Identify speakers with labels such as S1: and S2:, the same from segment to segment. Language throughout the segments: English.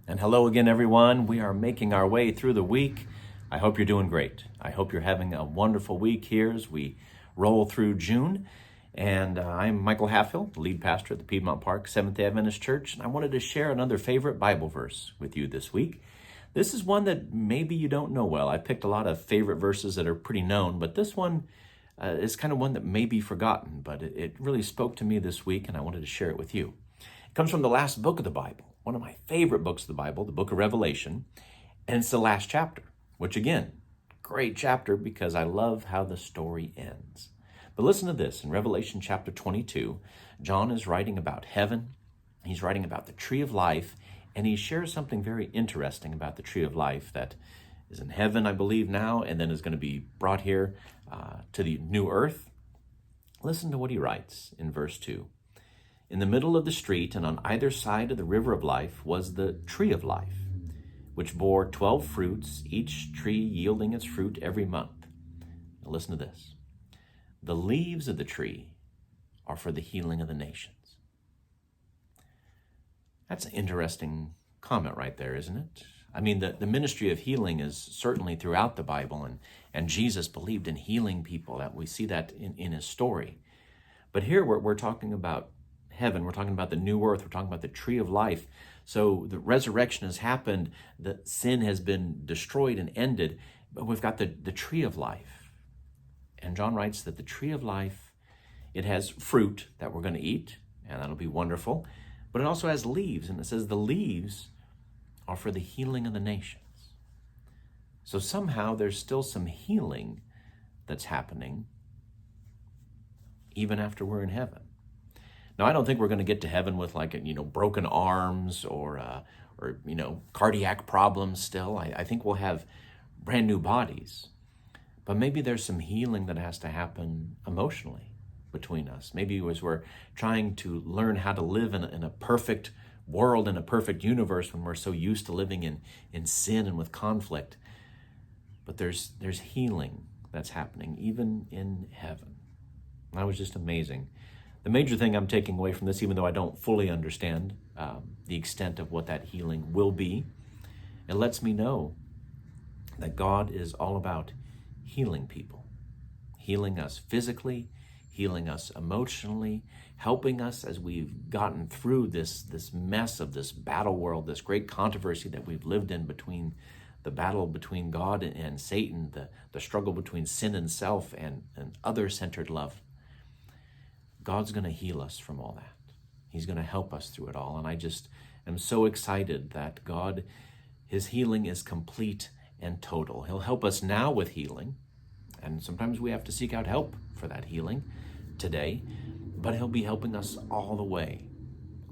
S1: And hello again, everyone. We are making our way through the week. I hope you're doing great. I hope you're having a wonderful week here as we roll through June. And I'm Michael Hatfield, the lead pastor at the Piedmont Park Seventh-day Adventist Church. And I wanted to share another favorite Bible verse with you this week. This is one that maybe you don't know well. I picked a lot of favorite verses that are pretty known, but this one is kind of one that may be forgotten, but it really spoke to me this week, and I wanted to share it with you. It comes from the last book of the Bible, one of my favorite books of the Bible, the book of Revelation, and it's the last chapter, which again, great chapter because I love how the story ends. But listen to this, in Revelation chapter 22, John is writing about heaven, he's writing about the tree of life, and he shares something very interesting about the tree of life that is in heaven, I believe now, and then is going to be brought here to the new earth. Listen to what he writes in verse 2. In the middle of the street and on either side of the river of life was the tree of life, which bore 12 fruits, each tree yielding its fruit every month. Now listen to this. The leaves of the tree are for the healing of the nations. That's an interesting comment right there, isn't it? I mean, the ministry of healing is certainly throughout the Bible, and Jesus believed in healing people. That we see that in his story. But here we're talking about heaven, we're talking about the new earth, we're talking about the tree of life. So the resurrection has happened, the sin has been destroyed and ended, but we've got the tree of life. And John writes that the tree of life, it has fruit that we're going to eat, and that'll be wonderful, but it also has leaves, and it says the leaves are for the healing of the nations. So somehow there's still some healing that's happening even after we're in heaven. Now, I don't think we're going to get to heaven with broken arms or cardiac problems still. I think we'll have brand new bodies. But maybe there's some healing that has to happen emotionally between us. Maybe as we're trying to learn how to live in a perfect world, in a perfect universe when we're so used to living in sin and with conflict. But there's healing that's happening even in heaven. That was just amazing. The major thing I'm taking away from this, even though I don't fully understand the extent of what that healing will be, it lets me know that God is all about healing people, healing us physically, healing us emotionally, helping us as we've gotten through this mess of this battle world, this great controversy that we've lived in between the battle between God and Satan, the struggle between sin and self and other-centered love. God's going to heal us from all that. He's going to help us through it all. And I just am so excited that God, his healing is complete and total. He'll help us now with healing. And sometimes we have to seek out help for that healing today. But he'll be helping us all the way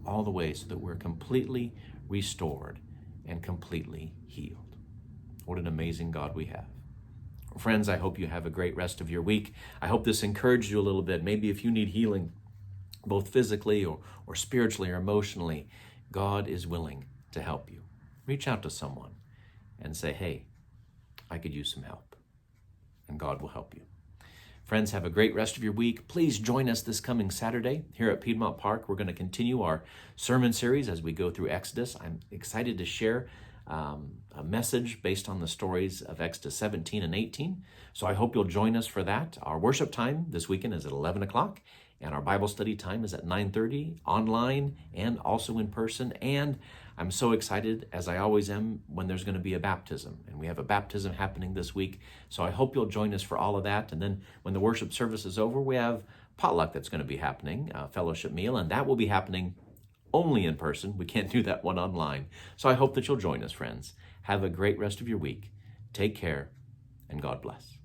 S1: so that we're completely restored and completely healed. What an amazing God we have. Friends, I hope you have a great rest of your week. I hope this encouraged you a little bit. Maybe if you need healing, both physically or spiritually or emotionally, God is willing to help you. Reach out to someone and say, hey, I could use some help. And God will help you. Friends, have a great rest of your week. Please join us this coming Saturday here at Piedmont Park. We're going to continue our sermon series as we go through Exodus. I'm excited to share a message based on the stories of Exodus 17 and 18. So I hope you'll join us for that. Our worship time this weekend is at 11 o'clock, and our Bible study time is at 9:30, online and also in person. And I'm so excited, as I always am, when there's going to be a baptism. And we have a baptism happening this week. So I hope you'll join us for all of that. And then when the worship service is over, we have potluck that's going to be happening, a fellowship meal, and that will be happening only in person. We can't do that one online. So I hope that you'll join us, friends. Have a great rest of your week. Take care, and God bless.